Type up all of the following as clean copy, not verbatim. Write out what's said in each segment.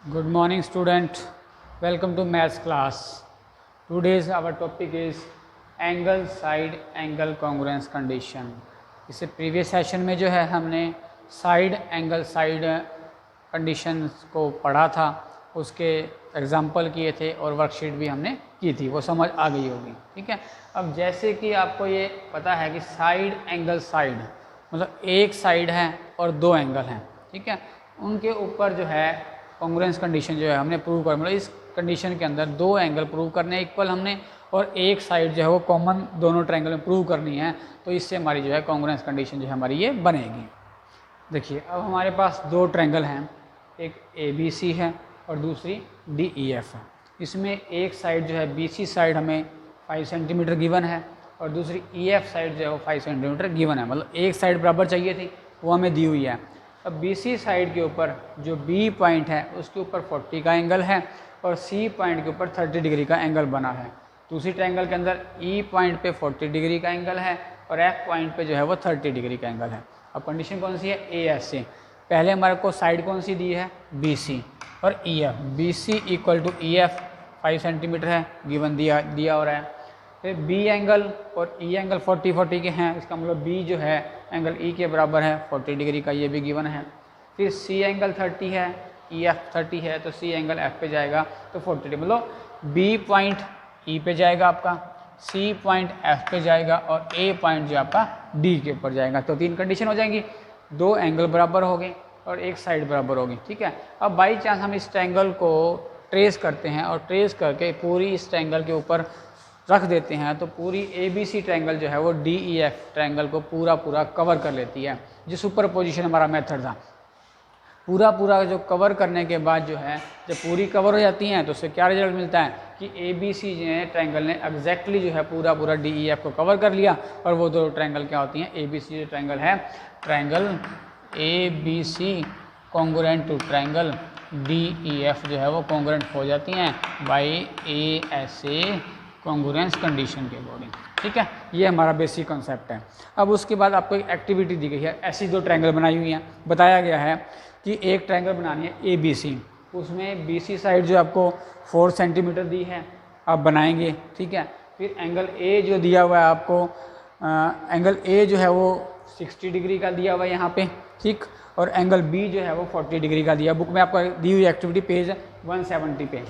Good morning student, welcome to maths class. Today's our topic is angle side angle congruence condition. इससे previous session में जो है हमने side angle side conditions को पढ़ा था, उसके एग्जाम्पल किए थे और वर्कशीट भी हमने की थी, वो समझ आ गई होगी। ठीक है, अब जैसे कि आपको ये पता है कि साइड एंगल साइड मतलब एक साइड है और दो एंगल हैं, ठीक है, उनके ऊपर जो है कॉन्ग्रुएंस कंडीशन जो है हमने प्रूव कर, मतलब इस कंडीशन के अंदर दो एंगल प्रूव करने इक्वल हमने और एक साइड जो है वो कॉमन दोनों ट्रायंगल में प्रूव करनी है, तो इससे हमारी जो है कॉन्ग्रुएंस कंडीशन जो है हमारी ये बनेगी। देखिए अब हमारे पास दो ट्रायंगल हैं, एक ABC है और दूसरी DEF है। इसमें एक साइड जो है BC साइड हमें 5 सेंटीमीटर गिवन है और दूसरी EF साइड जो है वो 5 सेंटीमीटर गिवन है, मतलब एक साइड बराबर चाहिए थी, वो हमें दी हुई है। अब BC साइड के ऊपर जो B पॉइंट है उसके ऊपर 40 का एंगल है और C पॉइंट के ऊपर 30 डिग्री का एंगल बना है। दूसरी ट्रायंगल के अंदर E पॉइंट पे 40 डिग्री का एंगल है और F पॉइंट पे जो है वो 30 डिग्री का एंगल है। अब कंडीशन कौन सी है? AS से। पहले हमारे को साइड कौन सी दी है? BC और EF। BC equal to EF 5 centimetre है, गिवन दिया हो रहा है। फिर B एंगल और E एंगल 40 के हैं, इसका मतलब B जो है एंगल E के बराबर है 40 डिग्री का, ये भी गिवन है। फिर C एंगल 30 है, EF 30 है, तो C एंगल F पे जाएगा तो 40 डिग्री, मतलब B पॉइंट E पे जाएगा आपका, C पॉइंट F पे जाएगा और A पॉइंट जो आपका D के ऊपर जाएगा। तो तीन कंडीशन हो जाएंगी, दो एंगल बराबर हो गए और एक साइड बराबर होगी। ठीक है, अब बाई चांस हम इस ट्रायंगल को ट्रेस करते हैं और ट्रेस करके पूरी इस ट्रायंगल के ऊपर रख देते हैं तो पूरी ABC ट्रायंगल जो है वो DEF ट्रायंगल को पूरा कवर कर लेती है। जो सुपर पोजिशन हमारा मेथड था, पूरा जो कवर करने के बाद जो है जब पूरी कवर हो जाती हैं तो उससे क्या रिजल्ट मिलता है कि ABC जो है ट्रायंगल ने एग्जैक्टली जो है पूरा DEF को कवर कर लिया। और वो दो ट्रायंगल क्या होती हैं? ABC जो ट्रायंगल है, triangle ABC congruent to triangle DEF जो है वो कॉन्ग्रुएंट हो जाती हैं बाई ASA कॉन्ग्रुएंस कंडीशन के अकॉर्डिंग। ठीक है, ये हमारा बेसिक कॉन्सेप्ट है। अब उसके बाद आपको एक एक्टिविटी दी गई है, ऐसी दो ट्रायंगल बनाई हुई हैं, बताया गया है कि एक ट्रायंगल बनानी है ABC, उसमें BC साइड जो आपको 4 सेंटीमीटर दी है, आप बनाएंगे। ठीक है, फिर एंगल A जो दिया हुआ है आपको, एंगल A जो है वो 60 डिग्री का दिया हुआ है यहाँ पे, ठीक, और एंगल B जो है वो 40 डिग्री का दिया। बुक में आपको दी हुई एक्टिविटी पेज 170 पे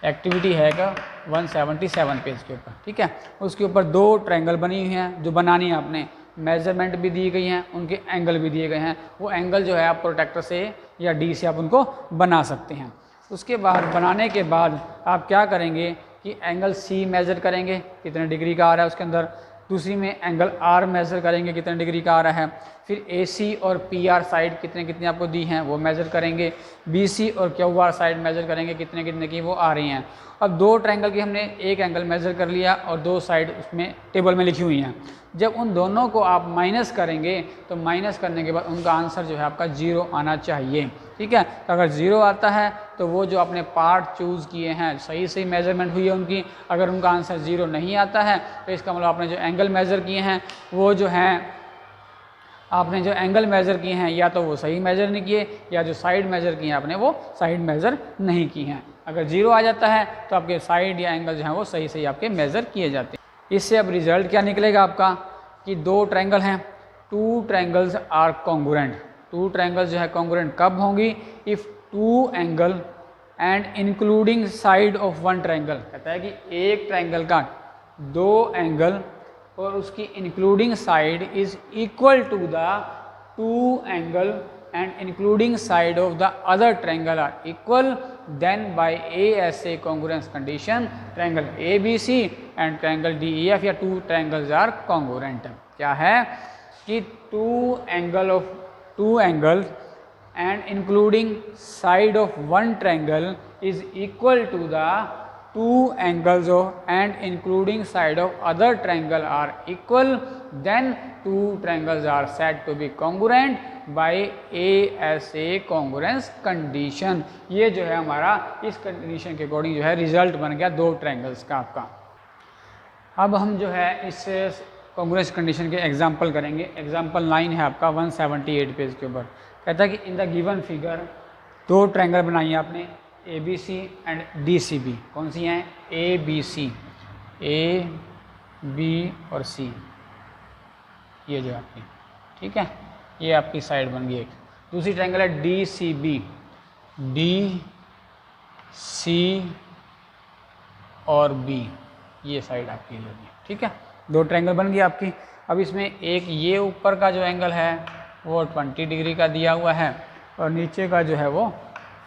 एक्टिविटी है का 177 पेज के ऊपर। ठीक है, उसके ऊपर दो ट्रायंगल बनी हुई हैं जो बनानी है आपने, मेजरमेंट भी दी गई हैं, उनके एंगल भी दिए गए हैं। वो एंगल जो है आप प्रोटेक्टर से या D से आप उनको बना सकते हैं। उसके बाद बनाने के बाद आप क्या करेंगे कि एंगल C मेज़र करेंगे कितने डिग्री का आ रहा है उसके अंदर, दूसरी में एंगल R मेज़र करेंगे कितने डिग्री का आ रहा है, फिर AC और PR साइड कितने आपको दी हैं वो मेज़र करेंगे, BC और QR साइड मेज़र करेंगे कितने की वो आ रही हैं। अब दो ट्रायंगल की हमने एक एंगल मेज़र कर लिया और दो साइड उसमें टेबल में लिखी हुई हैं। जब उन दोनों को आप माइनस करेंगे तो माइनस करने के बाद उनका आंसर जो है आपका 0 आना चाहिए। ठीक है, तो अगर 0 आता है तो वो जो आपने पार्ट चूज़ किए हैं सही मेजरमेंट हुई है उनकी। अगर उनका आंसर 0 नहीं आता है तो इसका मतलब आपने जो एंगल मेज़र किए हैं वो जो हैं, आपने जो एंगल मेज़र किए हैं या तो वो सही मेज़र नहीं किए या जो साइड मेज़र किए हैं आपने वो साइड मेज़र नहीं की हैं। अगर 0 आ जाता है तो आपके साइड या एंगल जो हैं वो सही आपके मेज़र किए जाते हैं। इससे अब रिजल्ट क्या निकलेगा आपका कि दो ट्रायंगल हैं, two triangles are congruent. Two triangles जो है कॉन्ग्रुएंट कब होंगी? If two angle and including side of one triangle. कहता है कि एक ट्रायंगल का दो एंगल और उसकी including side is equal to the two angle and including side of the other triangle are equal, then by ASA congruence condition triangle ABC and triangle DEF या two triangles are congruent. क्या है कि two angle and including side of one triangle is equal to the two angles and including side of other triangle are equal, then two triangles are said to be congruent by ASA congruence condition। ये जो है हमारा इस condition के according जो है result बन गया दो ट्रायंगल्स का आपका। अब हम जो है इस कॉन्ग्रुएंस कंडीशन के एग्जाम्पल करेंगे। एग्जाम्पल 9 है आपका 178 पेज के ऊपर। कहता है कि इन द गिवन फिगर दो ट्रायंगल बनाइए आपने ABC एंड DCB। कौन सी हैं? ABC, A, B और C, ये जो आपकी, ठीक है, ये आपकी साइड बन गई एक। दूसरी ट्रायंगल है DCB, DC और B, ये साइड आपकी होगी, ठीक है। दो ट्रायंगल बन गई आपकी। अब इसमें एक ये ऊपर का जो एंगल है वो 20 डिग्री का दिया हुआ है और नीचे का जो है वो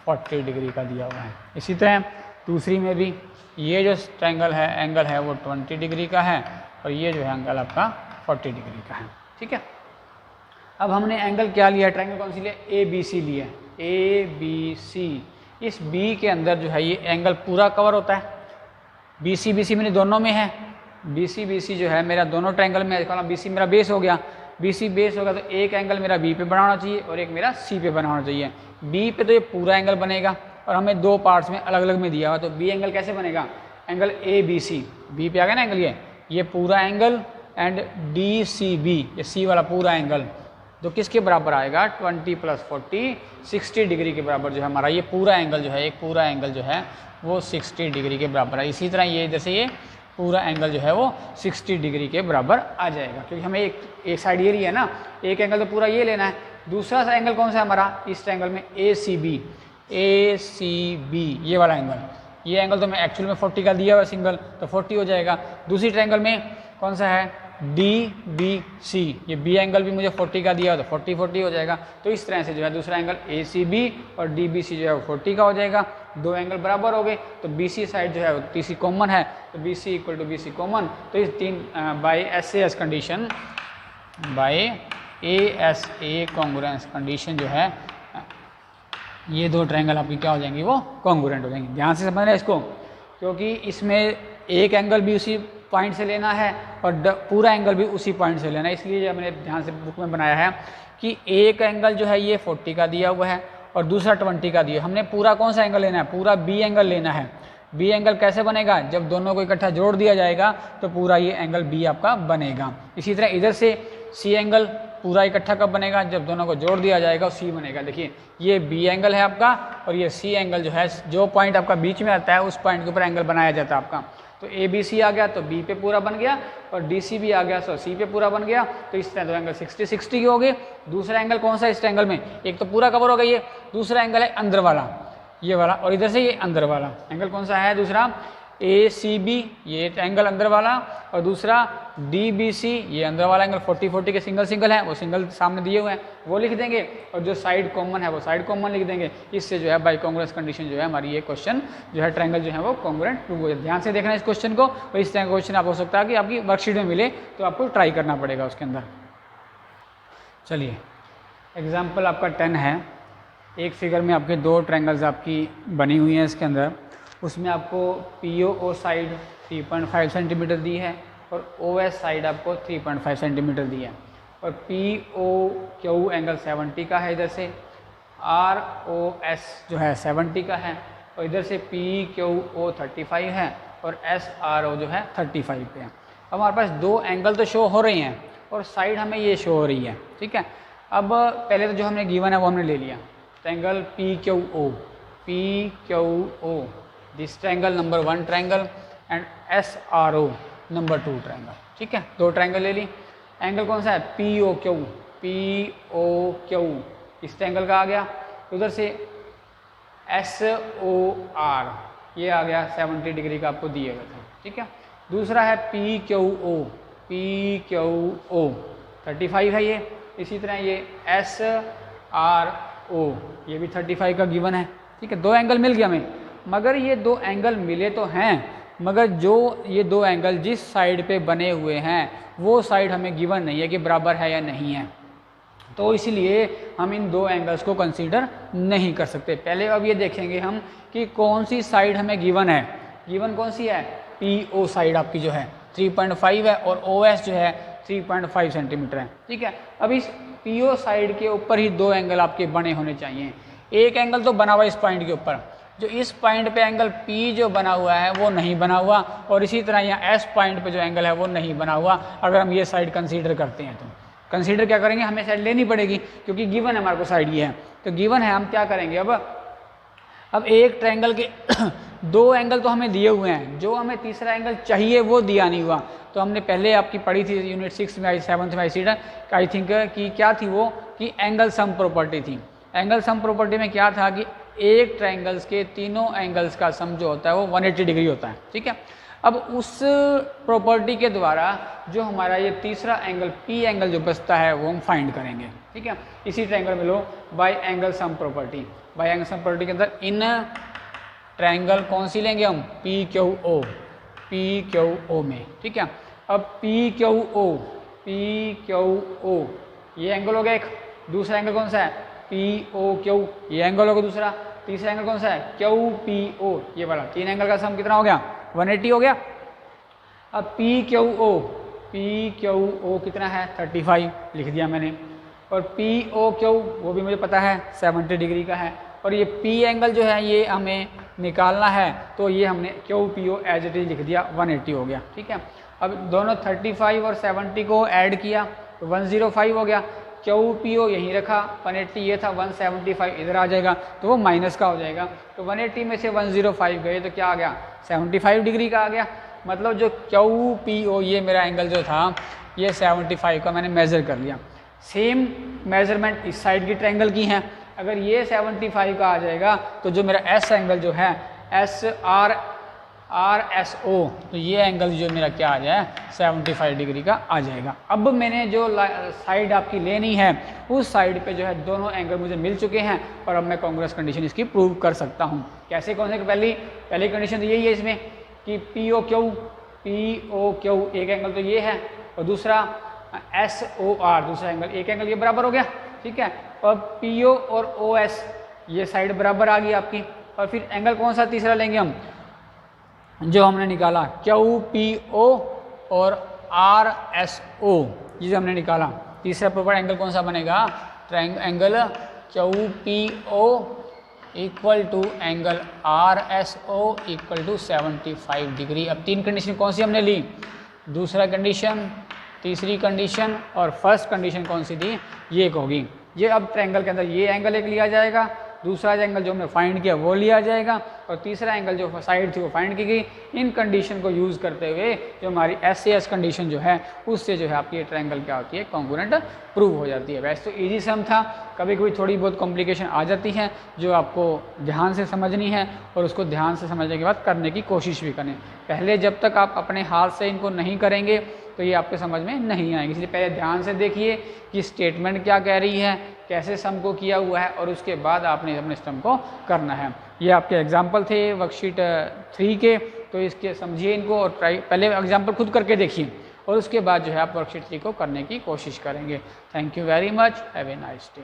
40 डिग्री का दिया हुआ है। इसी तरह दूसरी में भी ये जो ट्रायंगल है एंगल है वो 20 डिग्री का है और ये जो है एंगल आपका 40 डिग्री का है, ठीक है। अब हमने एंगल क्या लिया? ट्रायंगल कौन सी लिया? ABC लिया, ABC। इस B के अंदर जो है ये एंगल पूरा कवर होता है। BC मेरे दोनों में है, BC जो है मेरा दोनों ट्रायंगल में है। BC मेरा बेस हो गया, BC बेस होगा तो एक एंगल मेरा B पे बना होना चाहिए और एक मेरा C पे बना होना चाहिए। B पे तो ये पूरा एंगल बनेगा और हमें दो पार्ट्स में अलग अलग में दिया हुआ, तो B एंगल कैसे बनेगा? एंगल ABC, B पे आ गया ना एंगल, ये पूरा एंगल एंड DCB, ये C वाला पूरा एंगल, तो किसके बराबर आएगा? 20 + 40 60 डिग्री के बराबर जो है हमारा ये पूरा एंगल जो है, एक पूरा एंगल जो है वो 60 डिग्री के बराबर है। इसी तरह ये इधर से ये पूरा एंगल जो है वो 60 डिग्री के बराबर आ जाएगा, क्योंकि हमें एक साइड ये रही है ना, एक एंगल तो पूरा ये लेना है। दूसरा सा एंगल कौन सा है हमारा? इस ट्रायंगल में ACB, ये वाला एंगल, ये एंगल तो मैं एक्चुअल में 40 का दिया हुआ सिंगल, तो 40 हो जाएगा। दूसरी ट्रायंगल में कौन सा है? DBC, ये B एंगल भी मुझे 40 का दिया हो तो 40 हो जाएगा। तो इस तरह से जो है दूसरा एंगल ACB और DBC जो है वो 40 का हो जाएगा। दो एंगल बराबर हो गए तो BC साइड जो है वो BC कॉमन है, तो BC = BC कॉमन। तो इस तीन by SAS condition, by ASA congruence condition जो है ये दो ट्रायंगल आपकी क्या हो जाएंगी? वो कॉन्ग्रुएंट हो जाएंगे। ध्यान से समझना इसको, क्योंकि इसमें एक एंगल भी उसी पॉइंट से लेना है और पूरा एंगल भी उसी पॉइंट से लेना है। इसलिए मैंने ध्यान से बुक में बनाया है कि एक एंगल जो है ये 40 का दिया हुआ है और दूसरा 20 का दिया। हमने पूरा कौन सा एंगल लेना है? पूरा B एंगल लेना है। B एंगल कैसे बनेगा? जब दोनों को इकट्ठा जोड़ दिया जाएगा तो पूरा ये एंगल B आपका बनेगा। इसी तरह इधर से C एंगल पूरा इकट्ठा कब बनेगा? जब दोनों को जोड़ दिया जाएगा C बनेगा। देखिए ये B एंगल है आपका और ये C एंगल जो है, जो पॉइंट आपका बीच में आता है उस पॉइंट के ऊपर एंगल बनाया जाता है आपका। तो ABC आ गया तो B पे पूरा बन गया और DCB आ गया तो C पे पूरा बन गया। तो इस तरह दो एंगल 60 की हो गए। दूसरा एंगल कौन सा है इस ट्रायंगल में? एक तो पूरा कवर हो गया ये, दूसरा एंगल है अंदर वाला, ये वाला, और इधर से ये अंदर वाला एंगल कौन सा है? दूसरा ACB, ये एंगल अंदर वाला, और दूसरा DBC, ये अंदर वाला एंगल 40 के सिंगल है, वो सिंगल सामने दिए हुए हैं वो लिख देंगे, और जो साइड कॉमन है वो साइड कॉमन लिख देंगे। इससे जो है बाय कॉन्ग्रुएंस कंडीशन जो है हमारी ये क्वेश्चन जो है ट्रायंगल जो है वो कॉन्ग्रुएंट प्रूव हो जाए। ध्यान से देखना इस क्वेश्चन को, और इस तरह का क्वेश्चन आप हो सकता है कि आपकी वर्कशीट में मिले तो आपको ट्राई करना पड़ेगा उसके अंदर। चलिए एग्जाम्पल आपका 10 है। एक फिगर में आपके दो ट्रायंगल्स आपकी बनी हुई हैं इसके अंदर, उसमें आपको POO साइड 3.5 सेंटीमीटर दी है और OS साइड आपको 3.5 सेंटीमीटर दी है, और POQ एंगल 70 का है, इधर से ROS जो है 70 का है, और इधर से PQO 35 है और SRO जो है 35 पे है। अब हमारे पास दो एंगल तो शो हो रही हैं और साइड हमें ये शो हो रही है, ठीक है। अब पहले तो जो हमने गिवन है वो हमने ले लिया, triangle PQO this triangle number 1 triangle and SRO number 2 triangle, ठीक है। दो ट्रायंगल ले ली। एंगल कौन सा है? POQ इस ट्रायंगल का आ गया। उधर से SOR ये आ गया 70 डिग्री का आपको दिए हुए थे, ठीक है। दूसरा है PQO 35 है ये। इसी तरह ये SRO ये भी 35 का गिवन है, ठीक है। दो एंगल मिल गया हमें, मगर ये दो एंगल मिले तो हैं, मगर जो ये दो एंगल जिस साइड पे बने हुए हैं वो साइड हमें गिवन नहीं है कि बराबर है या नहीं है, तो इसलिए हम इन दो एंगल्स को कंसीडर नहीं कर सकते। पहले अब ये देखेंगे हम कि कौन सी साइड हमें गिवन है। गिवन कौन सी है? PO साइड आपकी जो है 3.5 है और OS जो है 3.5 सेंटीमीटर है, ठीक है। अब इस PO साइड के ऊपर ही दो एंगल आपके बने होने चाहिए। एक एंगल तो बना हुआ इस पॉइंट के ऊपर, जो इस पॉइंट पे एंगल P जो बना हुआ है वो नहीं बना हुआ, और इसी तरह यहाँ S पॉइंट पे जो एंगल है वो नहीं बना हुआ, अगर हम ये साइड कंसीडर करते हैं तो कंसीडर क्या करेंगे, हमें साइड लेनी पड़ेगी क्योंकि गिवन है हमारे को साइड ये है, तो गिवन है हम क्या करेंगे अब एक ट्रायंगल के दो एंगल तो हमें दिए हुए हैं, जो हमें तीसरा एंगल चाहिए वो दिया नहीं हुआ। तो हमने पहले आपकी पढ़ी थी यूनिट 6 में 7th में आई थिंक कि क्या थी वो, कि एंगल सम प्रॉपर्टी थी। एंगल सम प्रॉपर्टी में क्या था कि एक ट्रायंगल्स के तीनों एंगल्स का सम जो होता है वो 180 डिग्री होता है, ठीक है। अब उस प्रॉपर्टी के द्वारा जो हमारा ये तीसरा एंगल पी एंगल जो बचता है वो हम फाइंड करेंगे, ठीक है। इसी ट्रायंगल में लो by angle sum property, by angle sum property के अंदर इन ट्रायंगल कौन सी लेंगे हम, पी क्यू ओ में, ठीक है। अब पी क्यू ओ ये एंगल हो गया एक, दूसरा एंगल कौन सा है पी ओ क्यू, ये एंगल होगा दूसरा, तीसरा एंगल कौन सा है क्यू पी ओ, ये वाला, तीन एंगल का सम कितना हो गया 180 हो गया। अब पी क्यू ओ कितना है 35 लिख दिया मैंने, और पी ओ क्यू वो भी मुझे पता है 70 डिग्री का है, और ये पी एंगल जो है ये हमें निकालना है, तो ये हमने Q P O as it is लिख दिया 180 हो गया, ठीक है। अब दोनों 35 और 70 को ऐड किया तो 105 हो गया, क्यू पी ओ यहीं रखा, 180 ये था, 175 इधर आ जाएगा तो वो माइनस का हो जाएगा, तो 180 में से 105 गए तो क्या आ गया 75 डिग्री का आ गया। मतलब जो क्यू पी ओ ये मेरा एंगल जो था ये 75 का मैंने मेज़र कर लिया। सेम मेजरमेंट इस साइड की ट्रायंगल की हैं, अगर ये 75 का आ जाएगा तो जो मेरा एस एंगल जो है एस आर एस ओ, तो ये एंगल जो मेरा क्या आ जाए 75 डिग्री का आ जाएगा। अब मैंने जो साइड आपकी लेनी है उस साइड पे जो है दोनों एंगल मुझे मिल चुके हैं, और अब मैं कांग्रेस कंडीशन इसकी प्रूव कर सकता हूँ। कैसे, कौन से, पहली कंडीशन तो यही है इसमें कि पी ओ क्यू एक एंगल तो ये है, और दूसरा एस ओ आर दूसरा एंगल, एक एंगल ये बराबर हो गया, ठीक है। और पी ओ और ओ एस ये साइड बराबर आ गई आपकी, और फिर एंगल कौन सा तीसरा लेंगे हम जो हमने निकाला क्यू पी ओ और आर एस ओ, ये जो हमने निकाला तीसरा प्रॉपर एंगल कौन सा बनेगा angle Q P O equal to angle R S O equal to 75 degree. अब तीन कंडीशन कौन सी हमने ली, दूसरा कंडीशन, तीसरी कंडीशन और फर्स्ट कंडीशन कौन सी थी, ये एक होगी। ये अब ट्रायंगल के अंदर ये एंगल एक लिया जाएगा, दूसरा एंगल जो हमने फाइंड किया वो लिया जाएगा, और तीसरा एंगल जो साइड थी वो फाइंड की गई। इन कंडीशन को यूज़ करते हुए जो हमारी एस कंडीशन जो है उससे जो है आपकी ये ट्रायंगल क्या होती है कॉन्ग्रुएंट प्रूव हो जाती है। वैसे तो इजी सम था, कभी कभी थोड़ी बहुत कॉम्प्लिकेशन आ जाती है जो आपको ध्यान से समझनी है, और उसको ध्यान से समझने के बाद करने की कोशिश भी करें। पहले जब तक आप अपने हाथ से इनको नहीं करेंगे तो ये आपके समझ में नहीं आएगी, इसलिए पहले ध्यान से देखिए कि स्टेटमेंट क्या कह रही है, कैसे सम को किया हुआ है, और उसके बाद आपने अपने सम को करना है। ये आपके एग्जाम्पल थे वर्कशीट 3 के, तो इसके समझिए इनको और पहले एग्जाम्पल खुद करके देखिए, और उसके बाद जो है आप वर्कशीट 3 को करने की कोशिश करेंगे। Thank you very much, have a nice day.